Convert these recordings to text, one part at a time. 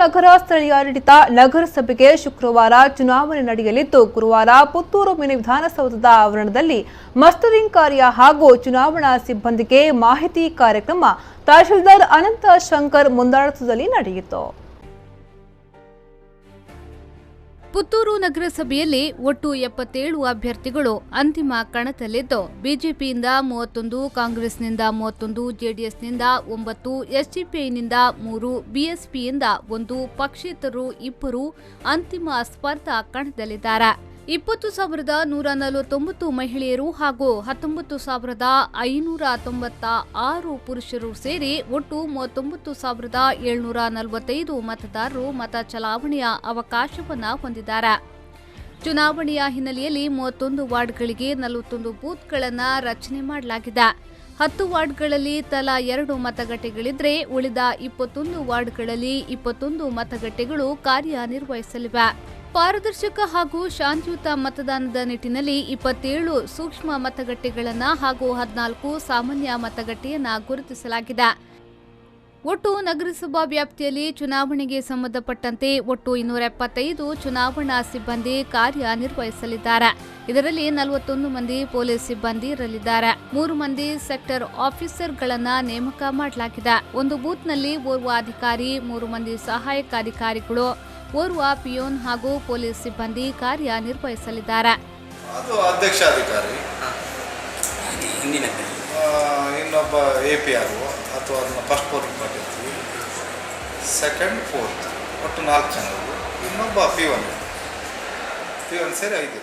ನಗರ ಸ್ಥಳೀಯಾಡಳಿತ ನಗರಸಭೆಗೆ ಶುಕ್ರವಾರ ಚುನಾವಣೆ ನಡೆಯಲಿದ್ದು, ಗುರುವಾರ ಪುತ್ತೂರು ಮಿನಿ ವಿಧಾನಸೌಧದ ಆವರಣದಲ್ಲಿ ಮಸ್ಟರಿಂಗ್ ಕಾರ್ಯ ಹಾಗೂ ಚುನಾವಣಾ ಸಿಬ್ಬಂದಿಗೆ ಮಾಹಿತಿ ಕಾರ್ಯಕ್ರಮ ತಹಶೀಲ್ದಾರ್ ಅನಂತ ಶಂಕರ್ ಮುಂದಾಳತ್ವದಲ್ಲಿ ನಡೆಯಿತು. ಪುತ್ತೂರು ನಗರಸಭೆಯಲ್ಲಿ ಒಟ್ಟು 77 ಅಭ್ಯರ್ಥಿಗಳು ಅಂತಿಮ ಕಣದಲ್ಲಿದ್ದು, ಬಿಜೆಪಿಯಿಂದ 31, ಕಾಂಗ್ರೆಸ್ನಿಂದ 31, ಜೆಡಿಎಸ್ನಿಂದ 9, ಎಸ್ಡಿಪಿಐನಿಂದ 3, ಬಿಎಸ್ಪಿಯಿಂದ 1, ಪಕ್ಷೇತರರು 2 ಅಂತಿಮ ಸ್ಪರ್ಧಾ ಕಣದಲ್ಲಿದ್ದಾರೆ. 20,149 ಮಹಿಳೆಯರು ಹಾಗೂ 19,596 ಪುರುಷರು ಸೇರಿ ಒಟ್ಟು 39,745 ಮತದಾರರು ಮತ ಚಲಾವಣೆಯ ಅವಕಾಶವನ್ನು ಹೊಂದಿದ್ದಾರೆ. ಚುನಾವಣೆಯ ಹಿನ್ನೆಲೆಯಲ್ಲಿ 31 ವಾರ್ಡ್ಗಳಿಗೆ 41 ಬೂತ್ಗಳನ್ನು ರಚನೆ ಮಾಡಲಾಗಿದೆ. 10 ವಾರ್ಡ್ಗಳಲ್ಲಿ ತಲಾ 2 ಮತಗಟ್ಟೆಗಳಿದ್ರೆ ಉಳಿದ 21 ವಾರ್ಡ್ಗಳಲ್ಲಿ 21 ಮತಗಟ್ಟೆಗಳು ಕಾರ್ಯನಿರ್ವಹಿಸಲಿವೆ. ಪಾರದರ್ಶಕ ಹಾಗೂ ಶಾಂತಿಯುತ ಮತದಾನದ ನಿಟ್ಟಿನಲ್ಲಿ 27 ಸೂಕ್ಷ್ಮ ಮತಗಟ್ಟೆಗಳನ್ನು ಹಾಗೂ 14 ಸಾಮಾನ್ಯ ಮತಗಟ್ಟೆಯನ್ನು ಗುರುತಿಸಲಾಗಿದೆ. ಒಟ್ಟು ನಗರಸಭಾ ವ್ಯಾಪ್ತಿಯಲ್ಲಿ ಚುನಾವಣೆಗೆ ಸಂಬಂಧಪಟ್ಟಂತೆ ಒಟ್ಟು 275 ಚುನಾವಣಾ ಸಿಬ್ಬಂದಿ ಕಾರ್ಯನಿರ್ವಹಿಸಲಿದ್ದಾರೆ. ಇದರಲ್ಲಿ 41 ಮಂದಿ ಪೊಲೀಸ್ ಸಿಬ್ಬಂದಿ ಇರಲಿದ್ದಾರೆ. 3 ಮಂದಿ ಸೆಕ್ಟರ್ ಆಫೀಸರ್ಗಳನ್ನು ನೇಮಕ ಮಾಡಲಾಗಿದೆ. ಒಂದು ಬೂತ್ನಲ್ಲಿ ಓರ್ವ ಅಧಿಕಾರಿ, 3 ಮಂದಿ ಸಹಾಯಕ ಅಧಿಕಾರಿಗಳು, ಓರ್ವ ಪಿಯೋನ್ ಹಾಗೂ ಪೊಲೀಸ್ ಸಿಬ್ಬಂದಿ ಕಾರ್ಯನಿರ್ವಹಿಸಲಿದ್ದಾರೆ. ಅದು ಅಧ್ಯಕ್ಷಾಧಿಕಾರಿ, ಇನ್ನೊಬ್ಬ APR ಅಥವಾ ಅದನ್ನ ಫಸ್ಟ್ ಪೋಲಿಂಗ್ ಮಾಡಿರ್ತೀವಿ, ಸೆಕೆಂಡ್, ಫೋರ್ತ್, ಒಟ್ಟು 4 ಜನರು, ಇನ್ನೊಬ್ಬ ಪಿಯೋನ್ ಸೇರಿ 5.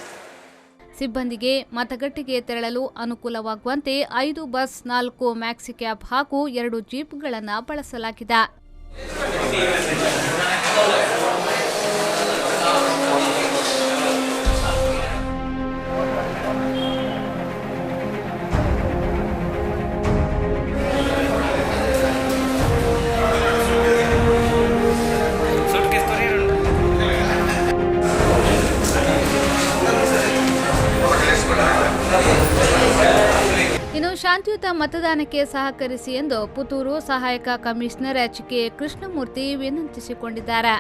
ಸಿಬ್ಬಂದಿಗೆ ಮತಗಟ್ಟೆಗೆ ತೆರಳಲು ಅನುಕೂಲವಾಗುವಂತೆ 5 ಬಸ್, 4 ಮ್ಯಾಕ್ಸಿ ಕ್ಯಾಬ್ ಹಾಗೂ 2 ಜೀಪ್ಗಳನ್ನು ಬಳಸಲಾಗಿದೆ. ಇನ್ನು ಶಾಂತಿಯುತ ಮತದಾನಕ್ಕೆ ಸಹಕರಿಸಿ ಎಂದು ಪುತ್ತೂರು ಸಹಾಯಕ ಕಮಿಷನರ್ HK ಕೃಷ್ಣಮೂರ್ತಿ ವಿನಂತಿಸಿಕೊಂಡಿದ್ದಾರೆ.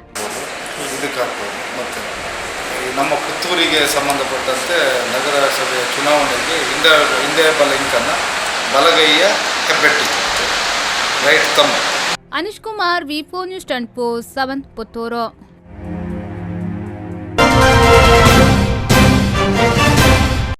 ನಮ್ಮ ಪುತ್ತೂರಿಗೆ ಸಂಬಂಧಪಟ್ಟಂತೆ ನಗರಸಭೆಯ ಚುನಾವಣೆಗೆ ಇಂಡಿಯೇಬಲ್ ಲಿಂಕನ್ನು ಬಲಗೈಯ ಹೆಬ್ಬೆಟ್ಟಿ ರೈಟ್ ತಮ್ಮ. Anish Kumar, V4 News 24/7 Puttur.